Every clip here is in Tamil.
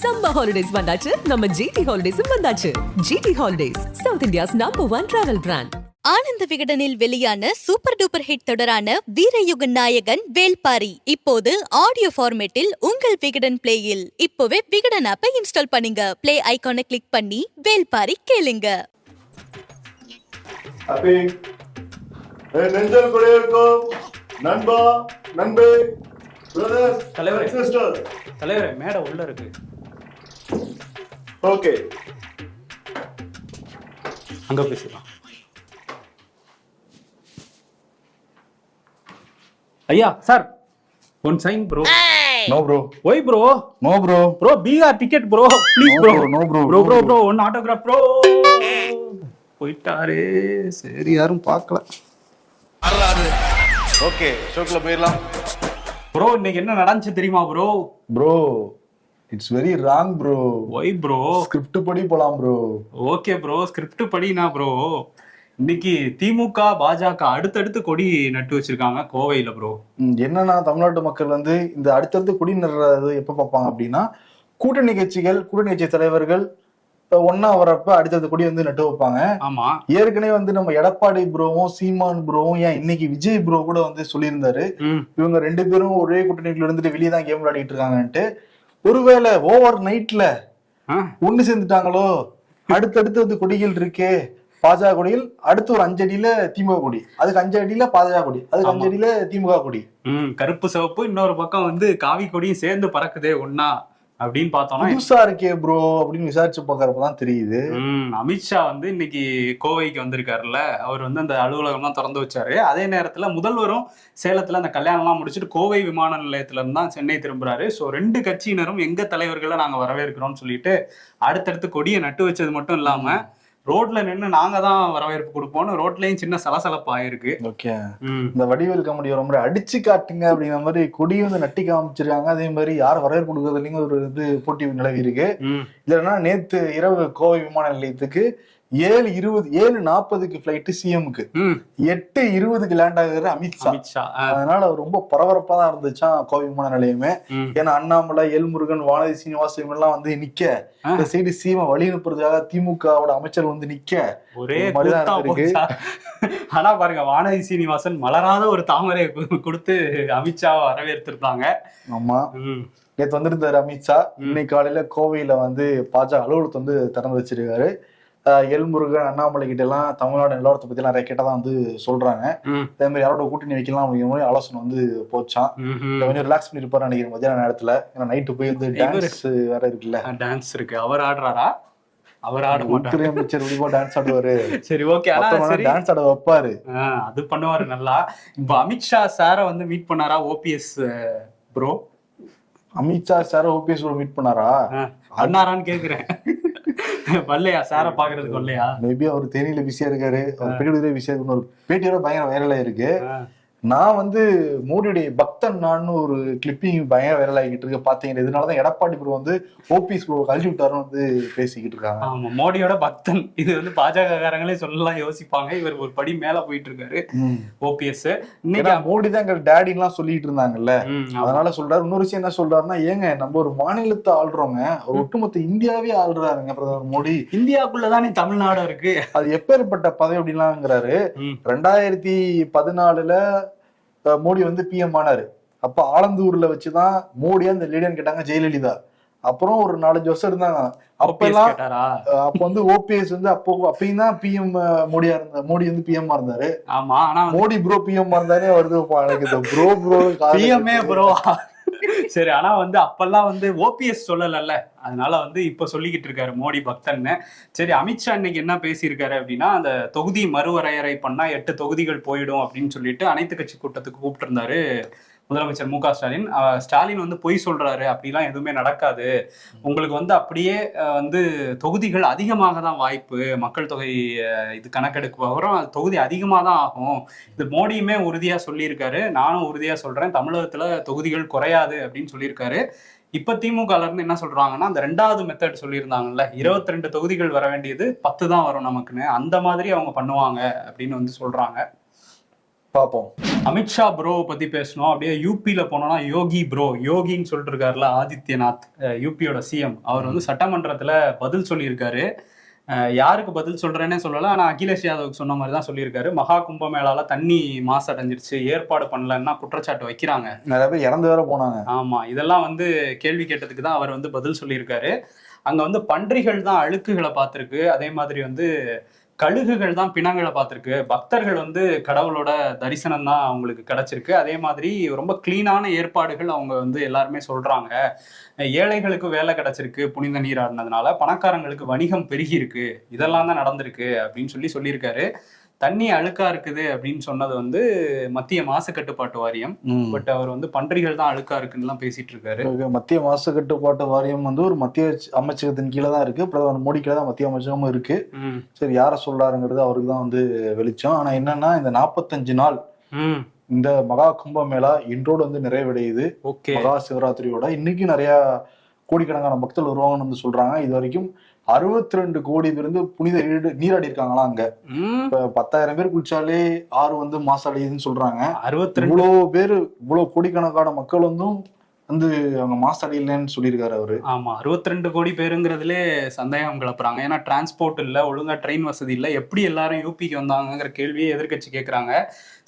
சம்மர் ஹாலிடேஸ் வந்தாச்சு, நம்ம ஜிடி ஹாலிடேஸும் வந்தாச்சு. GT holidays, south India's number 1 travel brand. ஆனந்த விகடனில் வெளியான சூப்பர் டூப்பர் ஹிட் தொடரான வீரயுக நாயகன் வேல்பாரி இப்போது ஆடியோ ஃபார்மேட்டில் உங்கள் விகடன் பிளேயில். இப்போவே விகடன் ஆப்பை இன்ஸ்டால் பண்ணுங்க. பிளே ஐகானை கிளிக் பண்ணி வேல்பாரி கேளுங்க. நெஞ்சல் குடியிருக்கும் நண்பா, நண்பே, பிரதர்ஸ், தலைவரே, சிஸ்டர். தலைவரே, மேடை உள்ள இருக்கு. ஓகே, அங்க பேசலாம். ஐயா sir, one sign bro. No bro. Why bro? No bro. Bro Bihar ticket bro, please bro. No bro. Bro bro bro one autograph bro. போயிட்டாரே, சரி யாரும் பார்க்கல. ஓகே, ஷோக்குள்ள போயிடலாம். ப்ரோ இன்னைக்கு என்ன நடந்துச்சு தெரியுமா bro? Bro it's very wrong bro. Why bro? Script படி போலாம் ப்ரோ. ஓகே ப்ரோ, ஸ்கிரிப்ட் படினா ப்ரோ. இன்னைக்கு திமுக பாஜக அடுத்தடுத்து கொடி நட்டு வச்சிருக்காங்க கோவையில ப்ரோ. என்னன்னா, தமிழ்நாட்டு மக்கள் வந்து இந்த அடுத்தடுத்து கொடி நடுறது எப்ப பார்ப்பாங்க அப்படின்னா, கூட்டணி கட்சிகள், கூட்டணி கட்சி தலைவர்கள் ஒன்னா வரப்ப அடுத்தடுத்து கொடி வந்து நட்டு வைப்பாங்க. ஆமா, ஏற்கனவே வந்து நம்ம எடப்பாடி ப்ரோவும் சீமான் ப்ரோவும், ஏன் இன்னைக்கு விஜய் ப்ரோ கூட வந்து சொல்லியிருந்தாரு, இவங்க 2 பேரும் ஒரே கூட்டணிக்குள்ள இருந்துட்டு வெளியே தான் கேம் விளையாடிட்டு இருக்காங்கன்ட்டு. ஒருவேளை ஓவர் நைட்ல ஒண்ணு சேர்ந்துட்டாங்களோ, அடுத்தடுத்து வந்து கொடிகள் இருக்கே, பாஜக கொடியில் அடுத்து ஒரு 5 அடியில திமுக கொடி, அதுக்கு 5 அடியில பாஜக கொடி, அதுக்கு 5 அடியில திமுக கொடி. கருப்பு சிவப்பு இன்னொரு பக்கம் வந்து காவி கொடியும் சேர்ந்து பறக்குதே ஒன்னா அப்படின்னு பார்த்தோம்னா புதுசா இருக்கே ப்ரோ அப்படின்னு விசாரிச்சு பாக்குறப்பதான் தெரியுது. அமித்ஷா வந்து இன்னைக்கு கோவைக்கு வந்திருக்காருல்ல, அவர் வந்து அந்த அலுவலகம் தான் திறந்து வச்சாரு. அதே நேரத்துல முதல்வரும் சேலத்துல அந்த கல்யாணம் எல்லாம் முடிச்சுட்டு கோவை விமான நிலையத்துல இருந்து தான் சென்னை திரும்புறாரு. ஸோ 2 கட்சியினரும் எங்க தலைவர்களை நாங்க வரவேற்கிறோம்னு சொல்லிட்டு அடுத்தடுத்து கொடியை நட்டு வச்சது மட்டும் இல்லாம ரோட்ல நின்று நாங்க தான் வரவேற்பு கொடுப்போம்னு ரோட்லயும் சின்ன சலசலப்பு ஆயிருக்கு. ஓகே, இந்த வடிவேல் காமெடி ஒரு முறை அடிச்சு காட்டுங்க அப்படிங்கிற மாதிரி கொடியை வந்து நட்டி காமிச்சிருக்காங்க. அதே மாதிரி யார் வரவேற்பு கொடுக்கறதுலயும் ஒரு இது போட்டி நிலவி இருக்கு. இல்லைன்னா நேத்து இரவு கோவை விமான நிலையத்துக்கு 7:40 ஃபிளைட்டு சிஎம்க்கு, 8:20 லேண்ட் ஆகுற அமித்ஷா. அதனால அவர் ரொம்ப பரபரப்பா தான் இருந்துச்சான் கோவை விமான நிலையமே. ஏன்னா அண்ணாமலை, எல்முருகன், வானதி சீனிவாசன் எல்லாம் வந்து நிக்க, இந்த சைடு சீமா வழி அனுப்புறதுக்காக திமுகவோட அமைச்சர் வந்து நிக்க ஒரே இருக்கு. ஆனா பாருங்க, வானதி சீனிவாசன் மலராத ஒரு தாமரை கொடுத்து அமித்ஷாவை வரவேற்றிருந்தாங்க. ஆமா, நேற்று வந்திருந்தாரு அமித்ஷா. இன்னைக்கு காலையில கோவையில வந்து பாஜக அலுவலகத்தை வந்து திறந்து வச்சிருக்காரு. எல்முருகன், அண்ணாமலை கிட்ட எல்லாம் தமிழ்நாடு நிலவரத்தை பத்தி எல்லாம் கேட்டா தான் வந்து சொல்றாங்க. அதே மாதிரி யாரோட கூட்டணி வைக்கலாம் அப்படிங்கிற மாதிரி ஆலோசனை வந்து போச்சான். கொஞ்சம் ரிலாக்ஸ் பண்ணிருப்பாரு நினைக்கிறேன் மத்தியான நேரத்துல. ஏன்னா நைட்டு போய் வந்து டான்ஸ் வேற இருக்குல்ல, டான்ஸ் இருக்கு. அவர் ஆடுறாரா? அவர் ஆட மாட்டாரு, அமைச்சர் டான்ஸ் ஆடுவாரு. சரி ஓகே, டான்ஸ் ஆட வைப்பாரு, அது பண்ணுவாரு நல்லா. இப்ப அமித்ஷா சார வந்து மீட் பண்ணாரா ஓபிஎஸ் ப்ரோ? அமித்ஷா சார ஓபிஎஸ் ப்ரோ மீட் பண்ணாரா? பண்ணாரான்னு கேக்குறேன். வரலையா சார பாக்குறதுக்கு? வரலையா? மேபி அவர் தேனியில பிஸியா இருக்காரு, அவர் பேட்டியோட பிஸியா இருக்கு. ஒரு பேட்டியோட பயங்கர வைரலா இருக்கு. நான் வந்து மோடியுடைய பக்தன் நான் ஒரு கிளிப்பிங் பயங்கர வைரல் ஆகிட்டு இருக்கு பாத்தீங்கன்னா. இதனாலதான் எடப்பாடி ப்ரோ வந்து ஓபிஎஸ் ப்ரோ கழிச்சு விட்டாருன்னு வந்து பேசிக்கிட்டு இருக்காங்க. ஆமா, மோடியோட பக்தன். இது வந்து பாஜக காரங்களே சொல்லலாம் யோசிப்பாங்க. இவர் ஒரு படி மேல போயிட்டு இருக்காரு ஓபிஎஸ். இன்னைக்கு மோடி தான் எங்க டேடி எல்லாம் சொல்லிட்டு இருந்தாங்கல்ல, அதனால சொல்றாரு. இன்னொரு விஷயம் என்ன சொல்றாருன்னா, ஏங்க நம்ம ஒரு மாநிலத்தை ஆள்றோங்க, ஒட்டுமொத்த இந்தியாவே ஆள்றாருங்க பிரதமர் மோடி. இந்தியாவுக்குள்ளதானே தமிழ்நாடு இருக்கு, அது எப்பேற்பட்ட பதவி அப்படின்லாங்கிறாரு. 2014 மோடி வந்து பிஎம் ஆனாரு. அப்ப ஆலந்தூர்ல வச்சுதான் மோடியா இந்த லீடர்னு கேட்டாங்க ஜெயலலிதா. அப்புறம் ஒரு 4-5 வருஷம் இருந்தாங்க. அப்பெல்லாம் அப்ப வந்து ஓபிஎஸ் வந்து அப்பயும் தான் பிஎம் மோடியா இருந்தா, மோடி வந்து பிஎம் இருந்தாரு. ஆமா, ஆனா மோடி ப்ரோ பிஎம் இருந்தானே வருது ப்ரோ ப்ரோ பிஎம்ஏ ப்ரோ. சரி, ஆனா வந்து அப்பெல்லாம் வந்து ஓபிஎஸ் சொல்லல, அதனால வந்து இப்ப சொல்லிக்கிட்டு இருக்காரு மோடி பக்தன்னு. சரி, அமித்ஷா இன்னைக்கு என்ன பேசியிருக்காரு அப்படின்னா, அந்த தொகுதி மறுவரையறை பண்ணா 8 தொகுதிகள் போயிடும் அப்படின்னு சொல்லிட்டு அனைத்து கட்சி கூட்டத்துக்கு கூப்பிட்டு இருந்தாரு முதலமைச்சர் மு க ஸ்டாலின். ஸ்டாலின் வந்து பொய் சொல்றாரு, அப்படிலாம் எதுவுமே நடக்காது, உங்களுக்கு வந்து அப்படியே வந்து தொகுதிகள் அதிகமாக தான் வாய்ப்பு, மக்கள் தொகை இது கணக்கெடுக்கு வரும், தொகுதி அதிகமாக தான் ஆகும். இது மோடியுமே உறுதியா சொல்லியிருக்காரு, நானும் உறுதியா சொல்றேன், தமிழகத்துல தொகுதிகள் குறையாது அப்படின்னு சொல்லியிருக்காரு. இப்ப திமுக இருந்து என்ன சொல்றாங்கன்னா, அந்த 2வது மெத்தட் சொல்லியிருந்தாங்கல்ல, 22 தொகுதிகள் வர வேண்டியது 10 தான் வரும் நமக்குன்னு, அந்த மாதிரி அவங்க பண்ணுவாங்க அப்படின்னு வந்து சொல்றாங்க. பார்ப்போம். அமித்ஷா ப்ரோ பத்தி பேசணும். அப்படியே யூபியில போனோம்னா யோகி ப்ரோ, யோகின்னு சொல்லிட்டு இருக்காருல ஆதித்யநாத், யூபியோட சிஎம். அவர் வந்து சட்டமன்றத்துல பதில் சொல்லியிருக்காரு. யாருக்கு பதில் சொல்றேன்னே சொல்லல, ஆனா அகிலேஷ் யாதவுக்கு சொன்ன மாதிரி தான் சொல்லியிருக்காரு. மகா கும்பமேளால தண்ணி மாசடைஞ்சிருச்சு, ஏற்பாடு பண்ணலன்னா குற்றச்சாட்டு வைக்கிறாங்க. நிறைய பேர் இறந்து வேற போனாங்க. ஆமா, இதெல்லாம் வந்து கேள்வி கேட்டதுக்கு தான் அவர் வந்து பதில் சொல்லியிருக்காரு. அங்க வந்து பன்றிகள் தான் அழுக்குகளை பார்த்திருக்கு, அதே மாதிரி வந்து கழுகுகள் தான் பிணங்களை பார்த்திருக்கு. பக்தர்கள் வந்து கடவுளோட தரிசனம் தான் அவங்களுக்கு கிடைச்சிருக்கு. அதே மாதிரி ரொம்ப கிளீனான ஏற்பாடுகள் அவங்க வந்து எல்லாருமே சொல்றாங்க. ஏழைகளுக்கு வேலை கிடைச்சிருக்கு புனித நீர் ஆடினதுனால, பணக்காரங்களுக்கு வணிகம் பெருகி இருக்கு, இதெல்லாம் தான் நடந்திருக்கு அப்படின்னு சொல்லியிருக்காரு. தண்ணி அழுக்கா இருக்குது அப்படின்னு சொன்னது வந்து மத்திய மாசு கட்டுப்பாட்டு வாரியம். பட் அவர் வந்து பன்றிகள் தான் அழுக்கா இருக்குன்னு எல்லாம் பேசிட்டு இருக்காரு. மத்திய மாசு கட்டுப்பாட்டு வாரியம் வந்து ஒரு மத்திய அமைச்சகத்தின் கீழே தான் இருக்கு. பிரதமர் மோடி கீழே தான் மத்திய அமைச்சகமும் இருக்கு. சரி, யார சொல்றாருங்கிறது அவருக்கு தான் வந்து வெளிச்சம். ஆனா என்னன்னா, இந்த 45 நாள் இந்த மகா கும்பமேளா இன்றோடு வந்து நிறைவடையுது. மகா சிவராத்திரியோட இன்னைக்கு நிறைய கோடிக்கணக்கான மக்கள் வருவாங்கன்னு வந்து சொல்றாங்க. இது வரைக்கும் 62 கோடி பேர் வந்து புனித நீராடி இருக்காங்களா அங்க. இப்ப 10,000 பேர் குளிச்சாலே ஆறு வந்து மாசடையுதுன்னு சொல்றாங்க. 62 இவ்வளவு பேரு, இவ்வளவு கோடிக்கணக்கான மக்கள் வந்து அவங்க மாசடையிலன்னு சொல்லியிருக்காரு அவரு. ஆமா, 62 கோடி பேருங்கிறதுலே சந்தேகம் கிளப்புறாங்க. ஏன்னா டிரான்ஸ்போர்ட் இல்ல, ஒழுங்கா ட்ரெயின் வசதி இல்ல, எப்படி எல்லாரும் யூபிக்கு வந்தாங்கிற கேள்வியை எதிர்கட்சி கேட்கறாங்க.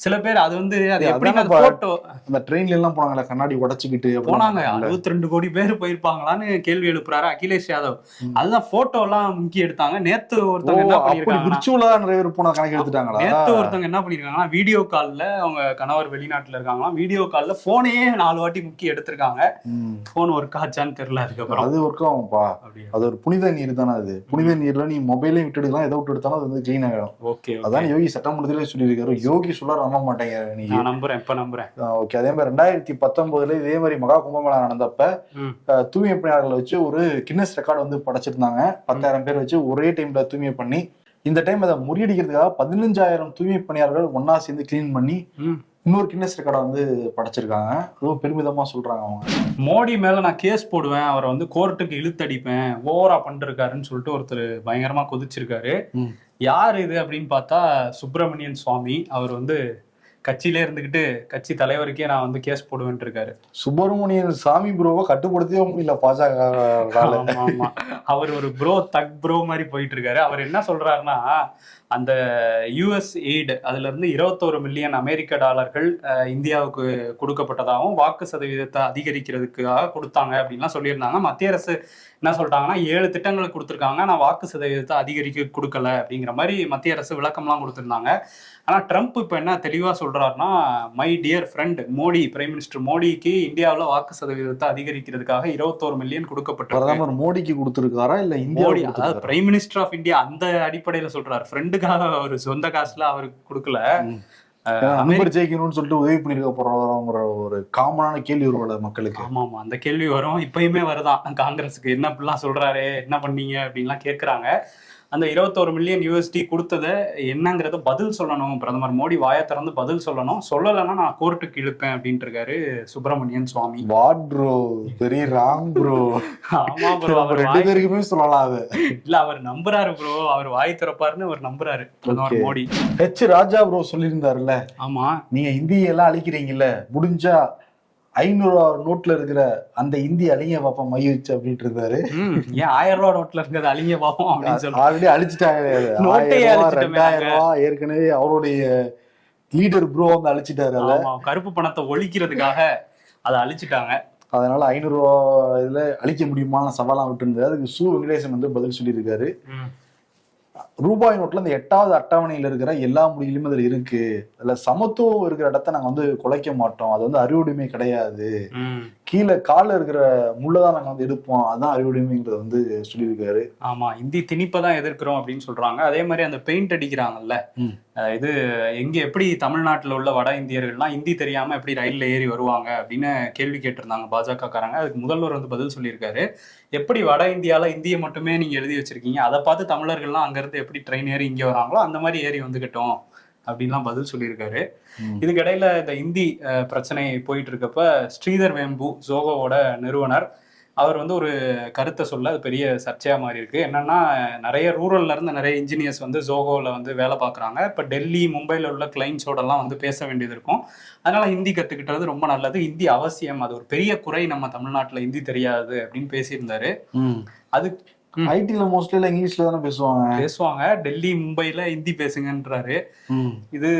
சில பேர் அது வந்து அது எப்படி போட்டோ அந்த ட்ரெயின்ல எல்லாம் போனாங்களா, கண்ணாடி உடைச்சுக்கிட்டு போனாங்க. 62 கோடி பேர் போயிருப்பாங்களான்னு கேள்வி எழுப்புறாரு அகிலேஷ் யாதவ். அதுதான் போட்டோ எல்லாம் முக்கி எடுத்தாங்க. நேத்து ஒருத்தவங்க என்ன பண்ணிருக்காங்க, நிறைய பேர் போனா கணக்கு எடுத்துட்டாங்களா? நேத்து ஒருத்தவங்க என்ன பண்ணிருக்காங்கன்னா, வீடியோ கால்ல அவங்க கணவர் வெளிநாட்டுல இருக்காங்களா, வீடியோ கால்ல போனையே 4 வாட்டி முக்கி எடுத்திருக்காங்க. போன் ஒர்க் ஆச்சான்னு தெரியல. அதுக்கப்புறம் அது ஒர்க் ஆகும்பா, அது ஒரு புனித நீர் தானே. அது புனித நீர்ல நீ மொபைலையும் விட்டுடுக்கலாம், எதை விட்டு எடுத்தாலும் அது வந்து கிளீன் ஆகிடும். ஓகே, அதான் யோகி சட்டமன்றத்திலே சொல்லியிருக்காரு. யோகி சொல்ல நம்ப மாட்டேங்க நீ. நம்புறேன், இப்ப நம்புறேன். ஓகே. அதே மாதிரி 2019 இதே மாதிரி மகா கும்பமேளா நடந்தப்ப தூய்மை பணியாளர்களை வச்சு ஒரு கின்னஸ் ரெக்கார்டு வந்து படைச்சிருந்தாங்க. 10,000 பேர் வச்சு ஒரே டைம்ல தூய்மை பண்ணி, இந்த டைம் அதை முறியடிக்கிறதுக்காக 15,000 தூய்மை பணியாளர்கள் ஒன்னா சேர்ந்து கிளீன் பண்ணி இன்னொரு கின்னஸ் ரெக்கார்டை வந்து படைச்சிருக்காங்க. அதுவும் பெருமிதமா சொல்றாங்க அவங்க. மோடி மேல நான் கேஸ் போடுவேன், அவரை வந்து கோர்ட்டுக்கு இழுத்தடிப்பேன், ஓவரா பண்ணிருக்காருன்னு சொல்லிட்டு ஒருத்தர் பயங்கரமா கொதிச்சிருக்காரு. யார் இது அப்படின்னு பார்த்தா சுப்பிரமணியன் சுவாமி. அவர் வந்து கட்சியிலே இருந்துகிட்டு கட்சி தலைவருக்கே நான் வந்து கேஸ் போடுவேன் இருக்காரு. சுப்பிரமணியன் சாமி ப்ரோவை கட்டுப்படுத்தவே முடியல பாஜக. ஆமா, அவர் ஒரு ப்ரோ தக் ப்ரோ மாதிரி போயிட்டு இருக்காரு. அவர் என்ன சொல்றாருன்னா, அந்த யுஎஸ் எய்டு அதுல இருந்து 21 மில்லியன் அமெரிக்க டாலர்கள் இந்தியாவுக்கு கொடுக்கப்பட்டதாகவும், வாக்கு சதவீதத்தை அதிகரிக்கிறதுக்காக கொடுத்தாங்க அப்படின்லாம் சொல்லியிருந்தாங்க. மத்திய அரசு என்ன சொல்லிட்டாங்கன்னா, 7 திட்டங்களுக்கு கொடுத்துருக்காங்க, நான் வாக்கு சதவீதத்தை அதிகரிக்க கொடுக்கல அப்படிங்கிற மாதிரி மத்திய அரசு விளக்கம்லாம் கொடுத்துருந்தாங்க. ஆனா ட்ரம்ப் இப்ப என்ன தெளிவா சொல்றாருன்னா, my dear friend Modi, prime minister மோடிக்கு இந்தியாவில் வாக்கு சதவீதத்தை அதிகரிக்கிறதுக்காக 21 மில்லியன் கொடுக்கப்பட்டது. பிரதமர் மோடிக்கு கொடுத்திருக்காரா இல்ல இந்தியா? அதாவது பிரைம் மினிஸ்டர் ஆஃப் இந்தியா அந்த அடிப்படையில சொல்றாரு. ஃப்ரெண்டுக்காக ஒரு சொந்த காசுல அவருக்கு கொடுக்கல. ஜெயிக்கணும்னு சொல்லிட்டு உதவி பண்ணிருக்க போறோங்கிற ஒரு காமனான கேள்வி வரும் மக்களுக்கு. ஆமா, அந்த கேள்வி வரும். இப்பயுமே வருதான். காங்கிரஸுக்கு என்ன அப்படிலாம் சொல்றாரு, என்ன பண்ணீங்க அப்படின்லாம் கேட்கறாங்க. அந்த 21 மில்லியன் USD கொடுத்ததை என்னங்கிறத பதில் சொல்லணும், பிரதமர் மோடி வாயை திறந்து பதில் சொல்லணும். சொல்லலைன்னா நான் கோர்ட்டுக்கு இழுப்பேன் அப்படின்ட்டு இருக்காரு Subramanian Swamy. What bro, very wrong bro. ஆமா ப்ரோ, அவர் 2 பேருக்குமே சொல்லலாம் அது. இல்ல, அவர் நம்புறாரு ப்ரோ, அவர் வாய் திறப்பாருன்னு அவர் நம்புறாரு பிரதமர் மோடி. ராஜா ப்ரோ சொல்லியிருந்தாருல்ல, ஆமா நீங்க இந்தியெல்லாம் அழிக்கிறீங்கல்ல, முடிஞ்சா 500 நோட்ல இருக்கிற அந்த இந்தி அழிங்க பாப்போம் மை வச்சு அப்படின்ட்டு இருந்தாரு. ஏன் 1000 ரூபா நோட்ல இருக்கிறது அழிங்க பாப்போம் அப்படின்னு சொல்லி ஆல்ரெடி அழிச்சிட்டாங்க. 2000 ரூபா ஏற்கனவே அவருடைய லீடர் ப்ரோ வந்து அழிச்சிட்டாரு. கருப்பு பணத்தை ஒழிக்கிறதுக்காக அதை அழிச்சிட்டாங்க. அதனால 500 ரூபா இதுல அழிக்க முடியுமான சவாலாம் விட்டு இருந்தது. அதுக்கு சு வெங்கடேசன் வந்து பதில் சொல்லியிருக்காரு. ரூபாய் நோட்ல இந்த 8வது அட்டவணையில இருக்கிற எல்லா மொழியிலுமே அதுல இருக்கு. அதுல சமத்துவம் இருக்கிற இடத்த நாங்க வந்து குலைக்க மாட்டோம், அது வந்து அறிவுடைமை கிடையாது. கீழே கால இருக்கிற முள்ளதான் நாங்க வந்து எடுப்போம், அதான் அறிவுடைமைங்கிறத வந்து சொல்லியிருக்காரு. ஆமா, இந்தி திணிப்பதான் எதிர்க்கிறோம் அப்படின்னு சொல்றாங்க. அதே மாதிரி அந்த பெயிண்ட் அடிக்கிறாங்கல்ல, இது எங்க எப்படி தமிழ்நாட்டுல உள்ள வட இந்தியர்கள்லாம் இந்தி தெரியாம எப்படி ரயில்ல ஏறி வருவாங்க அப்படின்னு கேள்வி கேட்டிருந்தாங்க பாஜக காரங்க. அதுக்கு முதல்வர் வந்து பதில் சொல்லியிருக்காரு. எப்படி வட இந்தியால இந்தியை மட்டுமே நீங்க எழுதி வச்சிருக்கீங்க, அதை பார்த்து தமிழர்கள்லாம் அங்க இருந்து எப்படி ட்ரெயின் ஏறி இங்க வராங்களோ அந்த மாதிரி ஏறி வந்துகிட்டோம் அப்படின்லாம் பதில் சொல்லியிருக்காரு. இதுக்கிடையில இந்த இந்தி பிரச்சனை போயிட்டு இருக்கப்ப ஸ்ரீதர் வேம்பு, ஜோகோவோட நிறுவனர், அவர் வந்து ஒரு கருத்தை சொல்ல அது பெரிய சர்ச்சையா மாறி இருக்கு. என்னன்னா, நிறைய ரூரல்ல இருந்து நிறைய இன்ஜினியர்ஸ் வந்து ஜோகோல வந்து வேலை பார்க்குறாங்க. இப்போ டெல்லி, மும்பைல உள்ள கிளைண்ட்ஸோடலாம் வந்து பேச வேண்டியது இருக்கும். அதனால ஹிந்தி கத்துக்கிட்டது ரொம்ப நல்லது, ஹிந்தி அவசியம், அது ஒரு பெரிய குறை நம்ம தமிழ்நாட்டுல ஹிந்தி தெரியாது அப்படின்னு பேசியிருந்தாரு. அது ஐடில மோஸ்ட்லி எல்லாம் இங்கிலீஷ்ல தானே பேசுவாங்க. டெல்லி, மும்பைல ஹிந்தி பேசுங்கன்றாரு. இது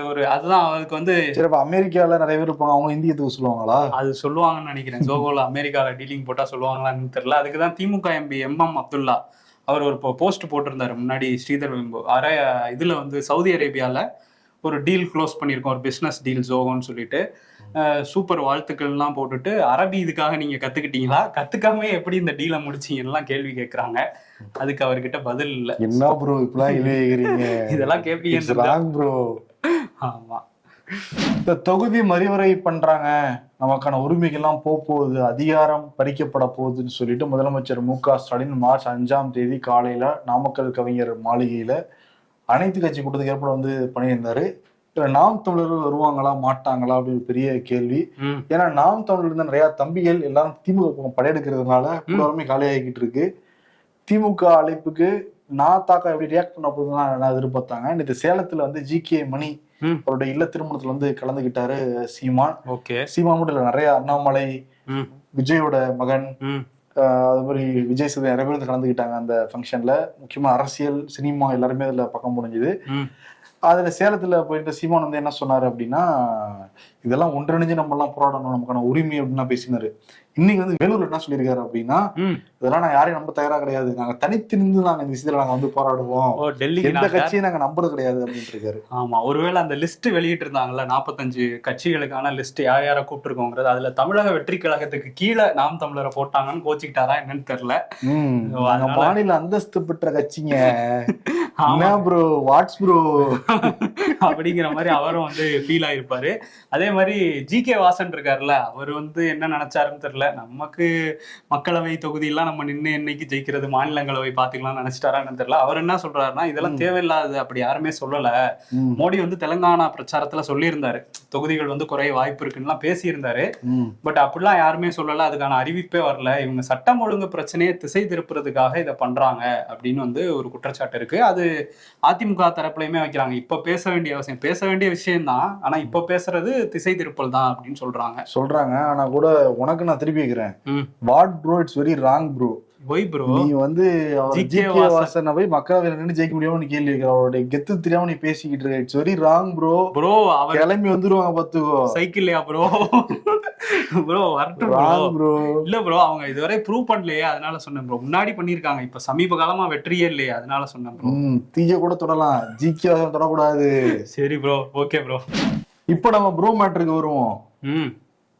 ஒரு அதுதான் அவருக்கு வந்து. அமெரிக்கால நிறைய பேர் இருப்பாங்க, அவங்க ஹிந்தி எதுக்கு சொல்லுவாங்களா? அது சொல்லுவாங்கன்னு நினைக்கிறேன். ஜோகோல அமெரிக்கால டீலிங் போட்டா சொல்லுவாங்களான்னு தெரியல. அதுக்குதான் திமுக எம்பி MM அப்துல்லா அவர் ஒரு போஸ்ட் போட்டிருந்தாரு முன்னாடி. ஸ்ரீதர் வெம்பு இதுல வந்து சவுதி அரேபியால ஒரு டீல் க்ளோஸ் பண்ணியிருக்கோம், ஒரு பிசினஸ் டீல் ஜோகோன்னு சொல்லிட்டு சூப்பர் வாழ்த்துக்கள்லாம் போட்டுட்டு, அரபி இதுக்காக நீங்க கத்துக்கிட்டீங்களா, கத்துக்காம எப்படி இந்த டீலை முடிச்சீங்கலாம் கேள்வி கேட்கறாங்க. அதுக்கு அவர்கிட்ட பதில் இல்ல. என்ன ப்ரோ இப்பெல்லாம் கேக்குறீங்க? இதெல்லாம் கேட்பீங்க. ஆமா, இந்த தொகுதி மறுவரை பண்றாங்க, நமக்கான உரிமைகள்லாம் போகுது, அதிகாரம் பறிக்கப்பட போகுதுன்னு சொல்லிட்டு முதலமைச்சர் MK ஸ்டாலின் மார்ச் 5ஆம் தேதி காலையில நாமக்கல் கவிஞர் மாளிகையில அனைத்து கட்சி கூட்டத்துக்கு ஏற்பட வந்து பண்ணியிருந்தாரு. நாம் தமிழர்கள் வருவாங்களா மாட்டாங்களா அப்படின்னு பெரிய கேள்வி. ஏன்னா நாம் தமிழர் இருந்த நிறைய தம்பிகள் எல்லாரும் திமுக படையெடுக்கிறதுனால எல்லாருமே காலியாகிட்டு இருக்கு. திமுக அழைப்புக்கு நான் தாக்கா எப்படி ரியாக்ட் பண்ண போகுதுன்னு எதிர்பார்த்தாங்க. நேற்று சேலத்துல வந்து GK மணி அவருடைய இல்ல திருமணத்துல வந்து கலந்துகிட்டாரு சீமான். சீமான் மட்டும் இல்ல, நிறைய அண்ணாமலை, விஜயோட மகன், அது மாதிரி விஜய் சேது நிறைய பேர் கலந்துக்கிட்டாங்க அந்த ஃபங்க்ஷன்ல. முக்கியமா அரசியல், சினிமா எல்லாருமே அதுல பக்கம் முடிஞ்சுது. அதுல சேலத்துல போயிட்டு சீமான் வந்து என்ன சொன்னாரு அப்படின்னா, இதெல்லாம் ஒன்றிணைஞ்சு நம்ம எல்லாம் போராடணும், நமக்கான உரிமை அப்படின்னு பேசினாரு. இன்னைக்கு வந்து வேலூர்ல என்ன சொல்லியிருக்காரு அப்படின்னா, இதெல்லாம் நான் யாரையும் நம்ப தயாரா கிடையாது, நாங்க தனித்து நின்று நாங்க இந்த விஷயத்துல நாங்க வந்து போராடுவோம், எந்த கட்சியும் நாங்க நம்புறது கிடையாது அப்படின்னு இருக்காரு. ஆமா, ஒருவேளை அந்த லிஸ்ட் வெளியிட்டு இருந்தாங்கல்ல 45 கட்சிகளுக்கான லிஸ்ட் யார் யாரை கூப்பிட்டுருக்கோங்கிறது, அதுல தமிழக வெற்றி கழகத்துக்கு கீழே நாம் தமிழரை போட்டாங்கன்னு கோச்சிக்கிட்டாரா என்னன்னு தெரியல. மாநில அந்தஸ்து பெற்ற கட்சிங்க ப்ரோ, வாட்ஸ் ப்ரோ அப்படிங்கிற மாதிரி அவரும் வந்து ஃபீல் ஆயிருப்பாரு. அதே மாதிரி GK வாசன் இருக்காருல்ல, அவர் வந்து என்ன நினைச்சாருன்னு தெரியல. நமக்கு மக்களவை தொகுதியெல்லாம் நம்ம நின்று என்னைக்கு ஜெயிக்கிறது, மாநிலங்களவை பாத்துக்கலாம்னு நினைச்சிட்டாரான்னு தெரியல. அவர் என்ன சொல்றாருன்னா, இதெல்லாம் தேவையில்லாது, அப்படி யாருமே சொல்லல. மோடி வந்து தெலுங்கானா பிரச்சாரத்துல சொல்லியிருந்தாரு, தொகுதிகள் வந்து குறைய வாய்ப்பு இருக்குன்னு பேசியிருந்தாரு. பட் அப்படிலாம் யாருமே சொல்லல, அதுக்கான அறிவிப்பே வரல. இவங்க சட்டம் ஒழுங்கு பிரச்சனையை திசை திருப்புறதுக்காக இதை பண்றாங்க அப்படின்னு வந்து ஒரு குற்றச்சாட்டு இருக்கு. அது அதிமுக தரப்புலையுமே வைக்கிறாங்க. இப்ப பேச வேண்டிய விஷயம் தான், ஆனா இப்ப பேசுறது திசை திருப்பல் தான் அப்படின்னு சொல்றாங்க. ஆனா கூட உனக்கு நான் திருப்பி வைக்கிறேன், what bro, it's very wrong bro. நீ வந்து GK வாசனை போய் மக்களவையில நின்று ஜெயிக்க முடியாம கேள்வி வைக்கிற, அவருடைய கெத்து தெரியாம நீ பேசிக்கிட்டு இருக்க. It's very wrong bro. அவர் கிளம்பி வந்துருவாங்க பாத்துக்கோ. சைக்கிள்லையா ப்ரோ? ப்ரோ வரட்டும் ப்ரோ. இல்ல ப்ரோ, அவங்க இதுவரை ப்ரூவ் பண்ணலையே, அதனால சொன்னேன் ப்ரோ. முன்னாடி பண்ணிருக்காங்க, இப்ப சமீப காலமா வெற்றியே இல்லையே, அதனால சொன்னேன் ப்ரோ. தீய கூட தொடலாம், GK வாசனை தொடக்கூடாது. சரி ப்ரோ, ஓகே ப்ரோ. இப்ப நம்ம ப்ரோ மேட்டருக்கு வருவோம்.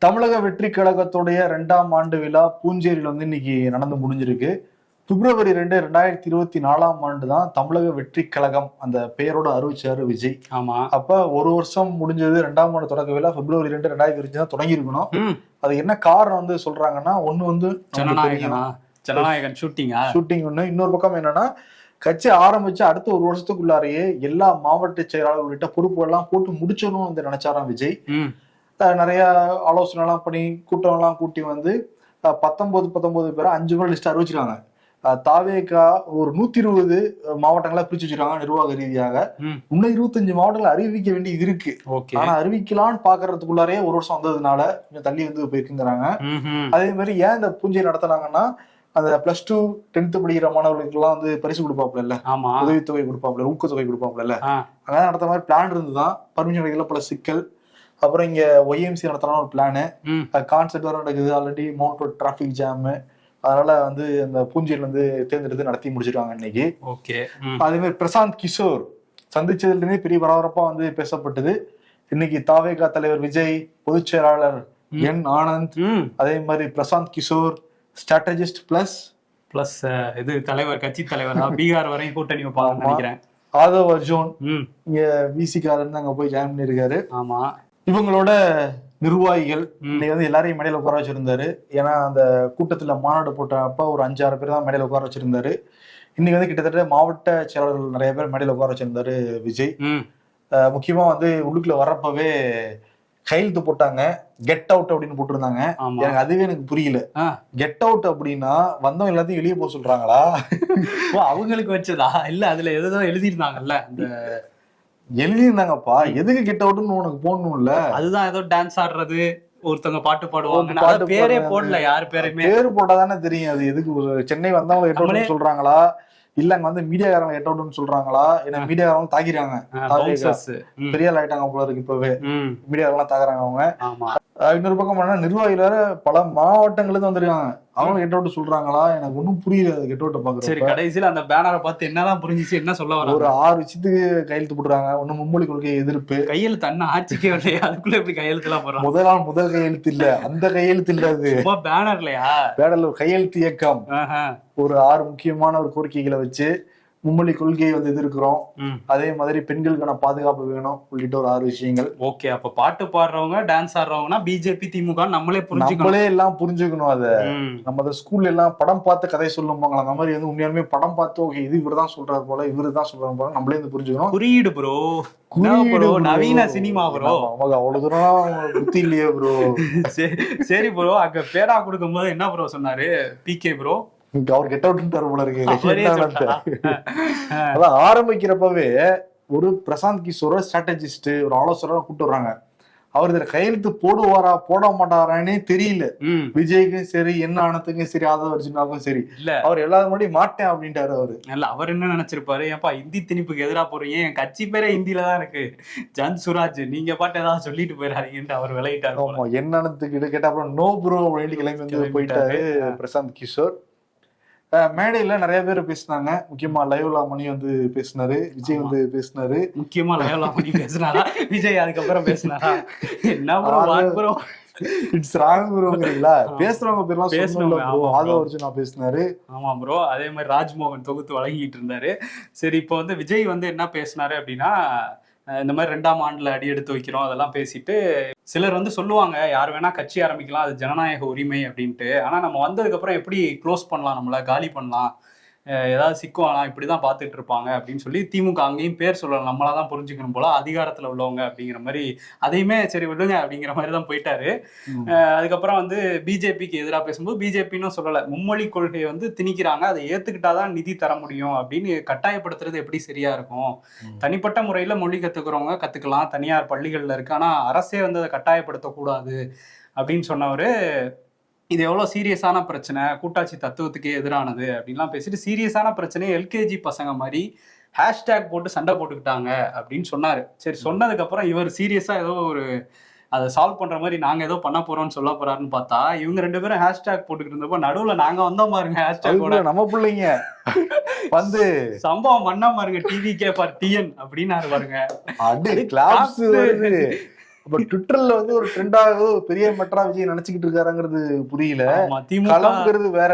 தமிழக வெற்றி கழகத்துடைய 2ஆம் ஆண்டு விழா பூஞ்சேரியில வந்து இன்னைக்கு நடந்து முடிஞ்சிருக்கு. February 2, 2024 தான் தமிழக வெற்றி கழகம் அந்த பெயரோட அறிவிச்சாரு விஜய். ஆமா, அப்ப ஒரு வருஷம் முடிஞ்சது. 2ஆம் ஆண்டு தொடக்க விழா February 2, 2025 தான் தொடங்கி இருக்கணும். அது என்ன காரணம் வந்து சொல்றாங்கன்னா, ஒண்ணு வந்து ஜனநாயகன் ஷூட்டிங் ஒண்ணு, இன்னொரு பக்கம் என்னன்னா கட்சி ஆரம்பிச்சு அடுத்த ஒரு வருஷத்துக்குள்ளாரையே எல்லா மாவட்ட செயலாளர் உள்ளிட்ட பொறுப்புகள்லாம் போட்டு முடிச்சணும் வந்து நினைச்சாராம் விஜய். நிறைய ஆலோசனை எல்லாம் பண்ணி கூட்டம் எல்லாம் கூட்டி வந்து 19 பேரை 5 பேர் லிஸ்ட் அறிவிச்சிருக்காங்க. தாவேகா ஒரு 120 மாவட்டங்களா பிரிச்சு வச்சிருக்காங்க நிர்வாக ரீதியாக. இன்னும் 25 மாவட்டங்கள் அறிவிக்க வேண்டியது இருக்கு. ஆனா அறிவிக்கலான்னு பாக்குறதுக்குள்ளாரே ஒரு வருஷம் வந்ததுனால கொஞ்சம் தள்ளி வந்து போயிருக்குங்கிறாங்க. அதே மாதிரி ஏன் இந்த பூஜை நடத்தினாங்கன்னா, அந்த +2 10th படிக்கிற மாணவர்களுக்கு எல்லாம் வந்து பரிசு கொடுப்பாப்ல இல்ல, உதவித்தொகை கொடுப்பாப்ல, ஊக்கத்தொகை கொடுப்பாப்ல இல்ல, அங்கதான் நடத்த மாதிரி பிளான் இருந்துதான். பர்மிஷன் கிடைக்கல, பல சிக்கல். அப்புறம் இங்க YMC நடத்தலாம் ஒரு பிளானு, கான்செர்ட் வர நடக்குது, already mount road traffic jam. அதனால வந்து அந்த பூஞ்சையில் வந்து தேர்ந்தெடுத்து நடத்தி முடிச்சிருக்காங்க இன்னைக்கு. அதே மாதிரி பிரசாந்த் கிஷோர் சந்திச்சதுலேருந்தே பெரிய பரபரப்பா வந்து பேசப்பட்டது. இன்னைக்கு தாவேகா தலைவர் விஜய், பொதுச் செயலாளர் N ஆனந்த், அதே மாதிரி பிரசாந்த் கிஷோர் ஸ்ட்ராட்டஜிஸ்ட் பிளஸ் இது தலைவர், கட்சி தலைவர், பீகார் வரையும் கூட்டணி வைப்பாங்கன்னு நினைக்கிறேன். ஆதவ் அர்ஜுன் இங்க VCக்காரர் இருந்து அங்க போய் ஜாயின் பண்ணிருக்காரு. ஆமா, இவங்களோட நிர்வாகிகள் இன்னைக்கு வந்து எல்லாரையும் மேடையில உட்கார வச்சிருந்தாரு. ஏன்னா அந்த கூட்டத்துல மாநாடு போட்டப்ப ஒரு 5-6 பேர் தான் மேடையில உட்கார வச்சிருந்தாரு. இன்னைக்கு வந்து கிட்டத்தட்ட மாவட்ட செயலாளர்கள் நிறைய பேர் மேடையில உட்கார வச்சிருந்தாரு விஜய். முக்கியமா வந்து உள்ளுக்குள்ள வர்றப்பவே கையெழுத்து போட்டாங்க, கெட் அவுட் அப்படின்னு போட்டிருந்தாங்க. ஆமா. எனக்கு அதுவே எனக்கு புரியல. கெட் அவுட் அப்படின்னா வந்தவங்க எல்லாத்தையும் வெளியே போக சொல்றாங்களா? அவங்களுக்கு வச்சதா இல்ல அதுல எதோ எழுதிருந்தாங்கல்ல, அந்த எழுதிருந்தாங்கப்பா. எதுக்கு கெட் அவுட்னு உனக்கு போடணும்ல? அதுதான் ஏதோ டான்ஸ் ஆடுறது, ஒருத்தவங்க பாட்டு பாடுவாங்க, பேரே போடல, யாரு பேருமே. பேரு போட்டாதானே தெரியும் அது எதுக்கு. சென்னை வந்தவங்க கெட் அவுட்னு சொல்றாங்களா, இல்ல அங்க வந்து மீடியாக்காரங்க கெட் அவுட்னு சொல்றாங்களா? ஏன்னா மீடியாக்காரங்க தாக்கிடுறாங்க, பெரிய ஆள் ஆயிட்டாங்க போல இருக்கு இப்பவே. மீடியாக்கெல்லாம் தாக்குறாங்க அவங்க. இன்னொரு பக்கம் பண்ணா நிர்வாகிகள் வேற பல மாவட்டங்கள்ல இருந்து வந்திருக்காங்க, அவங்க கெட் அவுட் சொல்றாங்களா? எனக்கு ஒன்னும் புரியல கெட் அவுட் பாக்குறேன். சரி, கடைசியில அந்த பேனரை பார்த்து என்னதான் புரிஞ்சிச்சு, என்ன சொல்ல வர? ஒரு 6 விஷயத்துக்கு கையெழுத்து போடுறாங்க. ஒண்ணு மும்மொழி கொள்கை எதிர்ப்பு. கையெழுத்து அண்ணா ஆட்சிக்கே இல்லையா, அதுக்குள்ள எப்படி கையெழுத்து எல்லாம் போடுறாங்க? முதல் கையெழுத்து இல்ல, அந்த கையெழுத்து இல்ல, அது பேனர்லயா? பேனர்ல கையெழுத்து இயக்கம். ஒரு 6 முக்கியமான ஒரு கோரிக்கைகளை வச்சு மும்மொழி கொள்கையை வந்து எதிர்க்கிறோம், அதே மாதிரி பெண்களுக்கான பாதுகாப்பு வேணும் உள்ளிட்ட ஒரு 6 விஷயங்கள். ஓகே, அப்ப பாட்டு பாடுறவங்க டான்ஸ் ஆடுறவங்கன்னா பிஜேபி திமுக நம்மளே எல்லாம் புரிஞ்சுக்கணும். அத நம்ம ஸ்கூல்ல எல்லாம் படம் பார்த்து கதை சொல்லுவாங்களா, அந்த மாதிரி வந்து உண்மையாலுமே படம் பார்த்து ஓகே இது இவருதான் சொல்றாரு போல, இவருதான் சொல்றாரு போல, நம்மளே வந்து புரிஞ்சுக்கணும். குறியீடு ப்ரோ, நவீன சினிமா ப்ரோ. அவங்க அவ்வளவு தூரம் புத்தி இல்லையே ப்ரோ. சரி ப்ரோ, அங்க பேடா கொடுக்கும் போது என்ன ப்ரோ சொன்னாரு பிகே ப்ரோ? அவர் கெட் அவுட் போல இருக்கு. அதான் ஆரம்பிக்கிறப்பவே ஒரு பிரசாந்த் கிஷோர் ஸ்ட்ராட்டஜிஸ்ட், ஒரு ஆலோசகரை கூப்பிட்டு வர்றாங்க. அவர் இதுல கையெழுத்து போடுவாரா போட மாட்டாரானே தெரியல. விஜய்க்கும் சரி, என்ன ஆனத்துக்கும் சரி, ஆதவ அர்ஜுனாவுக்கும் சரி, இல்ல அவர் எல்லாரும் முன்னாடி மாட்டேன் அப்படின்ட்டாரு. அவரு இல்ல, அவர் என்ன நினைச்சிருப்பாரு, ஏப்பா இந்தி திணிப்புக்கு எதிராக போறீங்க, என் கட்சி பேரே ஹிந்தில தான் இருக்கு, ஜன் சுராஜ், நீங்க பாட்டு ஏதாவது சொல்லிட்டு போயிடாதீங்கன்னு அவர் விளையிட்டாரு. ஆமா, என்ன ஆனத்துக்கு கேட்ட அப்புறம் நோ ப்ரோ அப்படின்னு கிளம்பி வந்து போயிட்டாரு பிரசாந்த் கிஷோர். மேடையில நிறைய பேர் பேசினாங்க. முக்கியமா லைவ்லா மணி வந்து பேசினாரு, விஜய் வந்து பேசினாரு. முக்கியமா லைவ்லா மணி பேசினாரா, விஜய் அதுக்கப்புறம் பேசினாரா? என்ன ப்ரோ இட்ஸ் ராங் ப்ரோங்கறீங்களா? பேசுறவங்க பேர்லாம் பேசணும். ஆதவ அர்ஜுனா பேசினாரு. ஆமா ப்ரோ, அதே மாதிரி ராஜ்மோகன் தொகுத்து வழங்கிட்டு இருந்தாரு. சரி, இப்போ வந்து விஜய் வந்து என்ன பேசினாரு அப்படின்னா, இந்த மாதிரி 2ஆம் ஆண்டுல அடி எடுத்து வைக்கிறோம் அதெல்லாம் பேசிட்டு, சிலர் வந்து சொல்லுவாங்க யார் வேணா கட்சி ஆரம்பிக்கலாம், அது ஜனநாயக உரிமை அப்படின்ட்டு. ஆனா நம்ம வந்ததுக்கு அப்புறம் எப்படி க்ளோஸ் பண்ணலாம், நம்மள காலி பண்ணலாம், ஏதாவது சிக்குவானா, இப்படிதான் பாத்துட்டு இருப்பாங்க அப்படின்னு சொல்லி திமுக அங்கேயும் பேர் சொல்லலாம், நம்மளாதான் புரிஞ்சுக்கணும் போல அதிகாரத்துல உள்ளவங்க அப்படிங்கிற மாதிரி. அதையுமே சரி விடுங்க அப்படிங்கிற மாதிரி தான் போயிட்டாரு. அதுக்கப்புறம் வந்து பிஜேபிக்கு எதிராக பேசும்போது பிஜேபின்னு சொல்லல, மும்மொழி கொள்கையை வந்து திணிக்கிறாங்க, அதை ஏத்துக்கிட்டாதான் நிதி தர முடியும் அப்படின்னு கட்டாயப்படுத்துறது எப்படி சரியா இருக்கும்? தனிப்பட்ட முறையில மொழி கத்துக்கிறவங்க கத்துக்கலாம், தனியார் பள்ளிகள்ல இருக்கு, ஆனா அரசே வந்து அதை கட்டாயப்படுத்தக்கூடாது அப்படின்னு சொன்னவரு, இது எவ்வளவு சீரியஸான பிரச்சனை, கூட்டாட்சி தத்துவத்துக்கே எதிரானது அப்படின்லாம் பேசிட்டு, சீரியஸான பிரச்சனையை எல்கேஜி பசங்க மாதிரி ஹேஷ்டேக் போட்டு சண்டை போட்டுக்கிட்டாங்க அப்படின்னு சொன்னாரு. சரி, சொன்னதுக்கு அப்புறம் இவர் சீரியஸா ஏதோ ஒரு அதை சால்வ் பண்ற மாதிரி நாங்க ஏதோ பண்ண போறோம்னு சொல்ல போறாருன்னு பார்த்தா, இவங்க 2 பேரும் ஹேஷ்டேக் போட்டுக்கிட்டு இருந்தப்போ நடுவுல நாங்க வந்தோம் பாருங்க, ஹேஷ்டேக் நம்ம பிள்ளைங்க வந்து சம்பவம் பண்ணா பாருங்க, டிவிகே ஃபார் டிஎன் அப்படின்னு பாருங்க. ட்விட்டர்ல வந்து ஒரு ட்ரெண்டாக பெரிய மெட்ரா விஜய் நினைச்சுக்கிட்டு இருக்காருங்கிறது புரியல. திமுக வேற,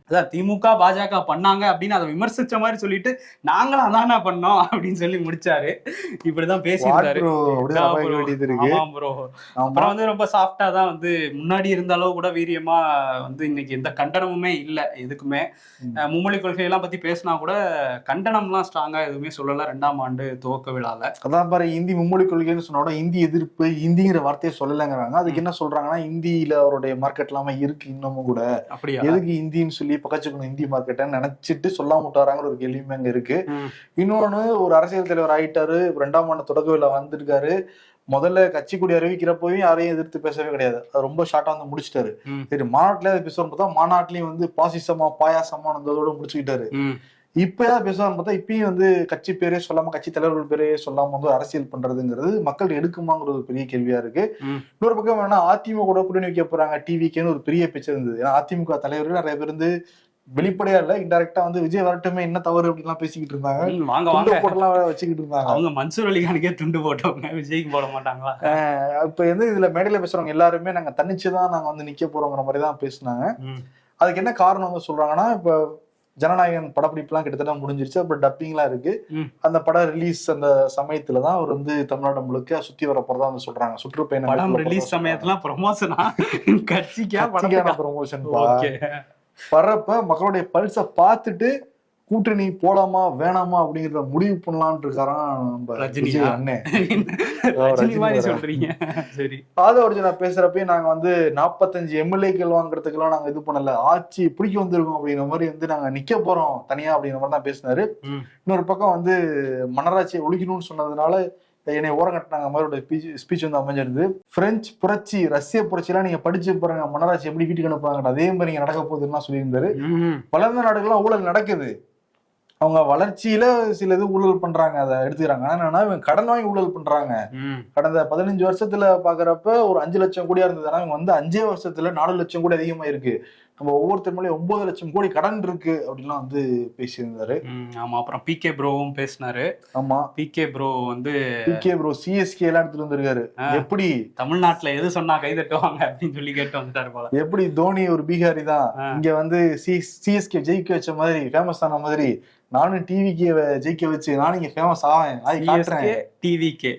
அதான் திமுக பாஜக பண்ணாங்க அப்படின்னு அதை விமர்சிச்ச மாதிரி சொல்லிட்டு நாங்களும் அதான பண்ணோம் அப்படின்னு சொல்லி முடிச்சாரு. இப்படிதான் பேசியிருந்தாரு. அப்புறம் வந்து ரொம்ப சாஃப்டா தான் வந்து முன்னாடி இருந்த அளவு கூட வீரியமா வந்து இன்னைக்கு எந்த கண்டனமுமே இல்ல எதுக்குமே. மும்மொழி கொள்கையெல்லாம் பத்தி பேசினா கூட கண்டனம்லாம் ஸ்ட்ராங்கா எதுவுமே சொல்லல 2ஆம் ஆண்டு துவக்க விழால. அதான் பாரு, இந்தி மும்மொழி கொள்கைன்னு சொன்னோட இந்தி எதிர்ப்பு, இந்திங்கிற வார்த்தையை சொல்லலைங்கிறாங்க. அதுக்கு என்ன சொல்றாங்கன்னா, இந்தியில அவருடைய மார்க்கெட் இல்லாம இருக்கு இன்னமும் கூட, எதுக்கு இந்தின்னு சொல்லி பக்கச்சுக்கணும் இந்தி மார்க்கெட்டை நினைச்சிட்டு சொல்லாம விட்டாராங்கிற ஒரு கேள்வியுமே அங்க இருக்கு. இன்னொன்னு, ஒரு அரசியல் தலைவர் ஆயிட்டாரு, 2ஆம் ஆண்டு தொடக்க விழா வந்திருக்காரு, முதல்ல கட்சி கூடி அறிவிக்கிறப்போயும் யாரையும் எதிர்த்து பேசவே கிடையாது, அது ரொம்ப ஷார்ட்டா வந்து முடிச்சிட்டாரு. சரி, மாநாட்டுல பேசுவோம் பார்த்தா மாநாட்டிலையும் வந்து பாசிசமா பாயாசமா அதோட முடிச்சுக்கிட்டாரு. இப்ப ஏதாவது பேசுவான்னு பார்த்தா இப்பயும் வந்து கட்சி பேரே சொல்லாம, கட்சி தலைவர்கள் பேரே சொல்லாம வந்து அரசியல் பண்றதுங்கிறது மக்கள் எடுக்குமாங்கிறது ஒரு பெரிய கேள்வியா இருக்கு. இன்னொரு பக்கம் வேணா அதிமுக கூட கூட்டணி வைக்க போறாங்க டிவிக்கேன்னு ஒரு பெரிய பேச்சு இருந்தது. ஏன்னா அதிமுக தலைவர்கள் நிறைய பேர் வந்து வெளிப்படையா இல்ல இன்டைரக்டா வந்து விஜய் வரட்டுமே என்ன தவறு அப்படின்லாம் பேசிக்கிட்டு இருந்தாங்க, வச்சுக்கிட்டு இருந்தாங்க. அவங்க மன்சூர் அலிகானுக்கே துண்டு போட்டவங்க, விஜய்க்கு போட மாட்டாங்களா? இப்ப வந்து இதுல மேடையில பேசுறவங்க எல்லாருமே நாங்க தனிச்சுதான் நாங்க வந்து நிக்க போறோங்கிற மாதிரிதான் பேசினாங்க. அதுக்கு என்ன காரணம் வந்து சொல்றாங்கன்னா, இப்ப ஜனநாயகன் படப்பிடிப்புலாம் கிட்டத்தட்ட முடிஞ்சிருச்சு, அப்புறம் டப்பிங்லாம் இருக்கு. அந்த படம் ரிலீஸ் அந்த சமயத்துலதான் அவர் வந்து தமிழ்நாடு முழுக்க சுத்தி வர போறதா வந்து சொல்றாங்க. சுற்றுப்பயணம் ரிலீஸ் சமயத்துல ப்ரமோஷனா கட்சிக்கான ப்ரமோஷன் வர்றப்ப மக்களுடைய பல்ஸ பார்த்துட்டு கூட்டணி போலாமா வேணாமா அப்படிங்கிற முடிவு பண்ணலாம்னு இருக்காராம் நம்ம ரஜினியா? விஜய் அண்ணன். ரஜினி மாதிரி சொல்றீங்க. சரி, ஆதவர்ஜுனா பேசுறப்பயே நாங்க வந்து 45 எம்எல்ஏக்கள் வாங்குறதுக்கெல்லாம் நாங்க இது பண்ணல, ஆட்சி பிடிக்க வந்திருக்கோம் அப்படிங்கிற மாதிரி வந்து நாங்க நிக்க போறோம் தனியா அப்படிங்கிற மாதிரி தான் பேசினாரு. இன்னொரு பக்கம் வந்து மன்னராட்சியை ஒழிக்கணும்னு சொன்னதுனால என்னை ஓரங்கட்டினாங்க மாதிரி ஸ்பீச் வந்து அமைஞ்சிருது. பிரெஞ்சு புரட்சி, ரஷ்ய புரட்சி எல்லாம் நீங்க படிச்சு பாருங்க, மன்னராட்சி எப்படி வீட்டுக்கு அனுப்புவாங்க, அதே மாதிரி இங்க நடக்க போகுதுன்னு சொல்லியிருந்தாரு. வளர்ந்த நாடுகள்லாம் ஊழல் நடக்குது, அவங்க வளர்ச்சியில சில இது ஊழல் பண்றாங்க, அதை எடுத்துக்கிறாங்க. ஆனா என்னன்னா இவங்க கடன் வாங்கி ஊழல் பண்றாங்க. கடந்த 15 வருஷத்துல பாக்குறப்ப ஒரு 5 லட்சம் கோடியா இருந்ததுன்னா இவங்க வந்து 5 வருஷத்துல 4 லட்சம் கோடி அதிகமா இருக்கு. நம்ம ஒவ்வொருத்தர் மேலேயும் 9 லட்சம் கோடி கடன் இருக்கு அப்படின்லாம் வந்து பேசியிருந்தாரு. ஆமா, அப்புறம் பிகே ப்ரோவும் பேசினாரு. ஆமா, பிகே ப்ரோ வந்து சிஎஸ்கே எல்லாம் எடுத்துட்டு வந்திருக்காரு. எப்படி தமிழ்நாட்டுல எது சொன்னா கை தட்டுவாங்க அப்படின்னு சொல்லி கேட்டு வந்துட்டாரு போல. எப்படி தோனி ஒரு பீகாரி தான், இங்க வந்து சிஎஸ்கே ஜெயிக்க வச்ச மாதிரி, ஃபேமஸ் ஆன மாதிரி நானும் டிவிக்கே ஜெயிக்க வச்சு நானும் இங்க ஃபேமஸ் ஆவேன். டிவிக்கே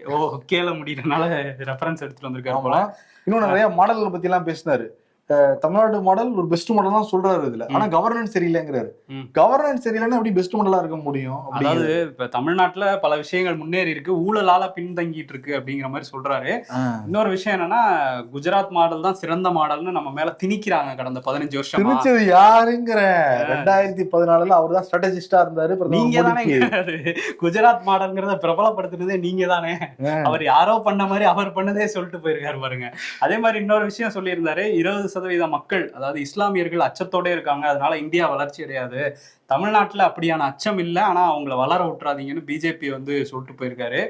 கேள முடியறதுனால ரெஃபரன்ஸ் எடுத்துட்டு வந்திருக்காரு போல. இன்னும் நிறைய மாடல்களை பத்தி எல்லாம் பேசினாரு. தமிழ்நாடு மாடல் ஒரு பெஸ்ட் மாடல் தான் சொல்றாரு இதுல, ஆனா கவர்னன்ஸ் சரியில்லைங்கிறாரு. கவர்னன்ஸ் சரியில்லைன்னா எப்படி பெஸ்ட் மாடலா இருக்க முடியும்? அதாவது இப்ப தமிழ்நாட்டுல பல விஷயங்கள் முன்னேறி இருக்கு, ஊழலால பின்தங்கிட்டு இருக்கு அப்படிங்கிற மாதிரி சொல்றாரு. இன்னொரு விஷயம் என்னன்னா குஜராத் மாடல் தான் சிறந்த மாடல்னு நம்ம மேல திணிக்கிறாங்க கடந்த 15 வருஷம். திணிச்சது யாருங்கிற 2014 அவர் தான் ஸ்ட்ராட்டஜிஸ்டா இருந்தாரு. நீங்க தானே குஜராத் மாடல்ங்கிறத பிரபலப்படுத்துறதே நீங்க தானே. அவர் யாரோ பண்ண மாதிரி அவர் பண்ணதே சொல்லிட்டு போயிருக்காரு பாருங்க. அதே மாதிரி இன்னொரு விஷயம் சொல்லியிருந்தாரு, 20% மக்கள், அதாவது இஸ்லாமியர்கள் அச்சத்தோட இருக்காங்க, அதனால இந்தியா வளர்ச்சி அடையாது. தமிழ்நாட்டுல அப்படியான அச்சம் இல்லை, ஆனா அவங்களை வளர விட்டுறாதீங்கன்னு பிஜேபி வந்து சொல்லிட்டு போயிருக்காரு.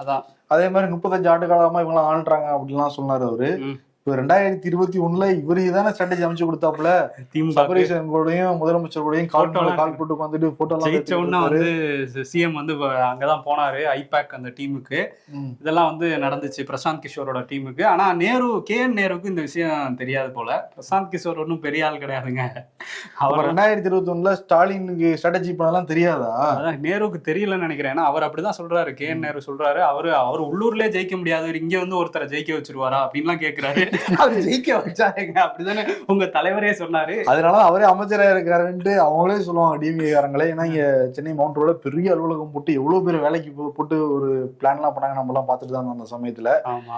அதான் அதே மாதிரி 35 ஆண்டு காலமா இவங்க ஆள்றாங்க அப்படின்லாம் சொன்னாரு அவரு. இப்ப 2021 இவரு தானே ஸ்ட்ராட்டஜி அமைச்சு கொடுத்தாப்புல, சபரீசன் முதலமைச்சர் கூடயும் கால் போட்டு வந்துட்டு போட்டோ எல்லாம் வந்து சிஎம் வந்து அங்கதான் போனாரு ஐபேக் அந்த டீமுக்கு. இதெல்லாம் வந்து நடந்துச்சு பிரசாந்த் கிஷோரோட டீமுக்கு. ஆனா நேருக்கு இந்த விஷயம் தெரியாது போல. பிரசாந்த் கிஷோர் ஒன்னும் பெரிய ஆள் கிடையாதுங்க. அவர் 2021 ஸ்டாலினுக்கு ஸ்ட்ராட்டஜி பண்ணலாம் தெரியாதா? அதான் நேருக்கு தெரியலன்னு நினைக்கிறேன். ஏன்னா அவர் அப்படிதான் சொல்றாரு. நேரு சொல்றாரு, அவர் உள்ளூர்லயே ஜெயிக்க முடியாது, இங்க வந்து ஒருத்தரை ஜெயிக்க வச்சிருவாரா அப்படின்லாம் கேட்கிறாரு. அவர் ஜெயிக்க வச்சாருங்க அப்படிதானே உங்க தலைவரே சொன்னாரு. அதனால அவரே அமைச்சரா இருக்காருன்ட்டு அவங்களே சொல்லுவாங்க டிஎம்கேக்காரங்களே. ஏன்னா இங்க சென்னை மவுண்ட் ரோட பெரிய அலுவலகம் போட்டு எவ்வளவு பேர் வேலைக்கு போட்டு ஒரு பிளான் எல்லாம் பண்ணாங்க, நம்ம எல்லாம் பாத்துட்டு தான் அந்த சமயத்துல. ஆமா,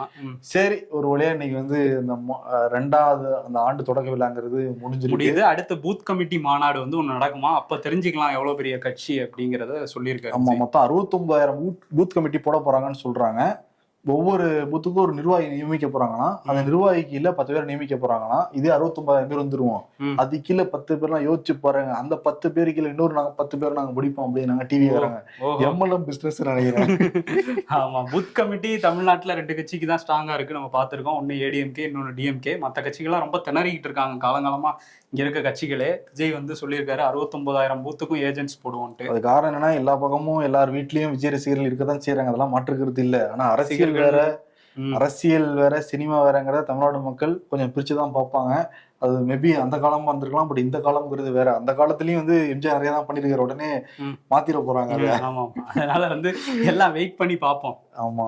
சரி, ஒரு வழியா இன்னைக்கு வந்து இந்த 2வது அந்த ஆண்டு தொடக்க விழாங்கிறது முடிஞ்சிருக்கு. அடுத்த பூத் கமிட்டி மாநாடு வந்து ஒண்ணு நடக்குமா, அப்ப தெரிஞ்சுக்கலாம் எவ்வளவு பெரிய கட்சி அப்படிங்கறத சொல்லியிருக்காரு. ஆமா, மொத்தம் 69,000 பூத் கமிட்டி போட போறாங்கன்னு சொல்றாங்க. ஒவ்வொரு பூத்துக்கும் ஒரு நிர்வாகி நியமிக்க போறாங்கன்னா அந்த நிர்வாகிக்கு இல்ல 10 பேர் நியமிக்க போறாங்கன்னா இதே 69,000 பேர் வந்துருவோம். அது கீழே 10 பேர்லாம் யோசிச்சு பாருங்க. அந்த 10 பேருக்கு இல்ல இன்னொரு 10 பேர் நாங்க முடிப்போம் அப்படின்னு நாங்க டிவி வராங்க. எம்எல்எம் பிசினஸ் நினைக்கிறேன். ஆமா, பூத் கமிட்டி தமிழ்நாட்டுல 2 கட்சிக்கு தான் ஸ்ட்ராங்கா இருக்கு, நம்ம பாத்துருக்கோம். ஒன்னு ஏடிஎம்கே, இன்னொன்னு டிஎம்கே. மத்த கட்சிகள்லாம் ரொம்ப திணறிக்கிட்டு இருக்காங்க காலங்காலமா. இங்க இருக்க கட்சிகளே விஜய் வந்து சொல்லியிருக்காரு 69,000 பூத்துக்கும் ஏஜென்ட்ஸ் போடுவோம்ட்டு. அது காரணம் என்னன்னா எல்லா பக்கமும் எல்லார் வீட்லயும் விஜய் ரசிகர்கள் இருக்கதான் செய்யறாங்க, அதெல்லாம் மாற்றுக்கிறது இல்ல. ஆனா அரசியல் வேற சினிமா வேறங்கிறத தமிழ்நாடு மக்கள் கொஞ்சம் பிரிச்சுதான் பார்ப்பாங்க. அது மேபி அந்த காலமா இருந்திருக்கலாம், பட் இந்த காலம்ங்கிறது வேற. அந்த காலத்துலயும் வந்து எம்ஜிஆர் நிறைய தான் பண்ணிருக்கிற, உடனே மாத்திர போறாங்க. ஆமா, அதனால வந்து எல்லாம் வெயிட் பண்ணி பார்ப்போம். ஆமா,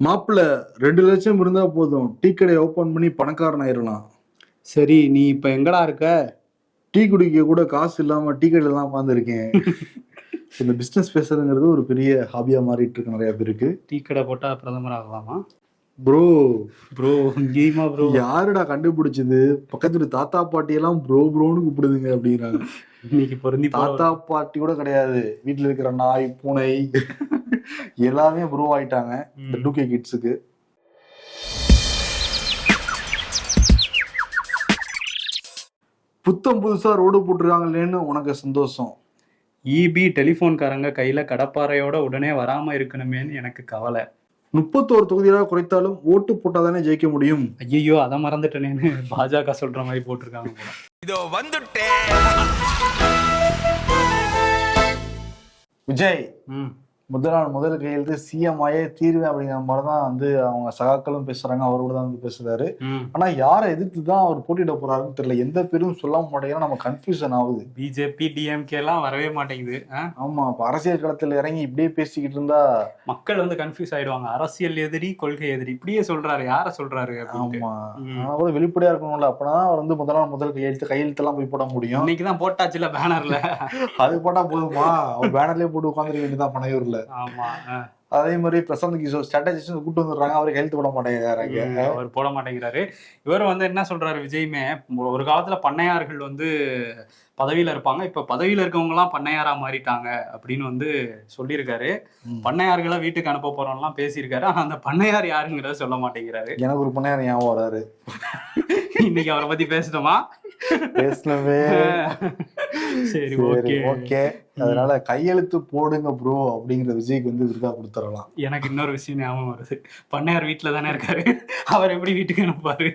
மாப்பிள்ள 2 லட்சம் இருந்தா போதும், டீ கடை ஓபன் பண்ணி பணக்காரன் ஆயிரலாம். சரி, நீ இப்ப எங்கடா இருக்க? டீ குடிக்க கூட காசு இல்லாம டீ கடையில தான் உட்காந்துருக்கேன். இந்த பிசினஸ் பேசுறதுங்கிறது ஒரு பெரிய ஹாபியா மாறிட்டு இருக்கு நிறைய பேருக்கு. டீ கடை போட்டா பிரதமர் ஆகலாமா? ப்ரோ ப்ரோ யாருடா கண்டுபிடிச்சது? பக்கத்துல தாத்தா பாட்டி எல்லாம் ப்ரோன்னு கூப்பிடுதுங்க அப்படிங்கிறாங்க. இன்னைக்கு பொருந்தி தாத்தா பாட்டி கூட கிடையாது, வீட்டுல இருக்கிற நாய் பூனை எல்லாமே ப்ரோ ஆயிட்டாங்க இந்த 2K கிட்ஸுக்கு. புதுசா ரோடு போட்டுருக்காங்களேன்னு உனக்கு சந்தோஷம். இபி டெலிபோன்காரங்க கையில கடப்பாறையோட உடனே வராம இருக்கணுமேன்னு எனக்கு கவலை. 31 தொகுதியாக குறைத்தாலும் ஓட்டு போட்டாதானே ஜெயிக்க முடியும். ஐயோ, அதை மறந்துட்டேனேன்னு பாஜக சொல்ற மாதிரி போட்டிருக்காங்க. இதோ வந்துட்டேன். விஜய் முதல் கையெழுத்து சிஎம் ஆயே தீர்வு அப்படிங்கிற மாதிரிதான் வந்து அவங்க சகாக்களும் பேசுறாங்க, அவரோட தான் வந்து பேசுறாரு. ஆனா யாரை எதிர்த்து தான் அவர் போட்டியிட போறாருன்னு தெரியல. எந்த பேரும் சொல்ல மாட்டேங்கிறோம், நம்ம கன்ஃபியூஷன் ஆகுது. பிஜேபி டிஎம்கே எல்லாம் வரவே மாட்டேங்குது. ஆமா, இப்ப அரசியல் களத்துல இறங்கி இப்படியே பேசிக்கிட்டு இருந்தா மக்கள் வந்து கன்ஃபியூஸ் ஆயிடுவாங்க. அரசியல் எதிரி, கொள்கை எதிரி, இப்படியே சொல்றாரு, யார சொல்றாரு? ஆமா, ஆனா கூட வெளிப்படையா இருக்கணும்ல. அப்பதான் அவர் வந்து முதல் கையெழுத்து எல்லாம் போய் போட முடியும். இன்னைக்குதான் போட்டாச்சுல பேனர்ல. அது போட்டா போதுமா? அவர் பேனர்லயே போட்டு உட்காந்துருக்க வேண்டியதான் பனையூர்ல. ஆமா, அதே மாதிரி பிரசாந்த் கிஷோர் ஸ்ட்ராட்டஜிஸ்ட் கூட்டு வந்துடுறாங்க, அவருக்கு ஹெல்த் போட மாட்டேங்கிறாங்க. அவர் போட மாட்டேங்கிறாரு. இவர் வந்து என்ன சொல்றாரு விஜய்மே, ஒரு காலத்துல பண்ணையார்கள் வந்து பதவியில இருப்பாங்க, இப்ப பதவியில இருக்கவங்க எல்லாம் பண்ணையாரா மாறிட்டாங்க அப்படின்னு வந்து சொல்லியிருக்காரு. பண்ணையார்களை வீட்டுக்கு அனுப்ப போறோம்லாம் பேசியிருக்காரு. ஆனா அந்த பண்ணையார் யாருங்கிறத சொல்ல மாட்டேங்கிறாரு. எனக்கு ஒரு பண்ணையார் ஞாபகம் வராரு. இன்னைக்கு அவரை பத்தி பேசணுமா? பேசலவே. சரி, ஓகே. அதனால கையெழுத்து போடுங்க ப்ரோ அப்படிங்கிற விஜய்க்கு வந்து விருதா கொடுத்துடலாம். எனக்கு இன்னொரு விஷயம் ஞாபகம் வருது. பண்ணையார் வீட்டுல தானே இருக்காரு, அவர் எப்படி வீட்டுக்கு அனுப்பாரு?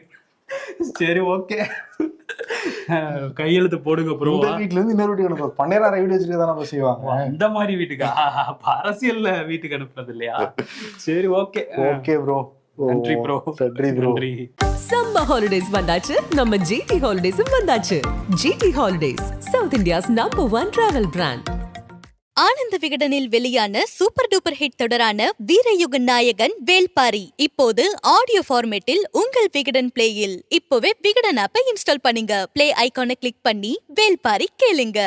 சரி, ஓகே, கையெழுத்து போடுங்க ப்ரோ. வீட்டுல இருந்து இன்னொரு வீட்டுக்கு அனுப்புறது, பண்ணையார வீடு வச்சுட்டு தானே செய்வாங்க. இந்த மாதிரி வீட்டுக்கா? அரசியல்ல வீட்டுக்கு அனுப்புறது இல்லையா? சரி, ஓகே ப்ரோ. நன்றி ப்ரோ. நன்றி. சம்மர் ஹாலிடேஸ் வந்தாச்சு, நம்ம ஜிடி ஹாலிடேஸும் வந்தாச்சு. GT holidays, south India's #1 travel brand. ஆனந்த விகடனில் வெளியான சூப்பர் டூப்பர் ஹிட் தொடரான வீரயுகன் நாயகன் வேல்பாரி இப்போது ஆடியோ ஃபார்மேட்டில் உங்கள் விகடன் பிளேயில். இப்போவே விகடன் ஆப்பை இன்ஸ்டால் பண்ணுங்க. பிளே ஐகானை கிளிக் பண்ணி வேல்பாரி கேளுங்க.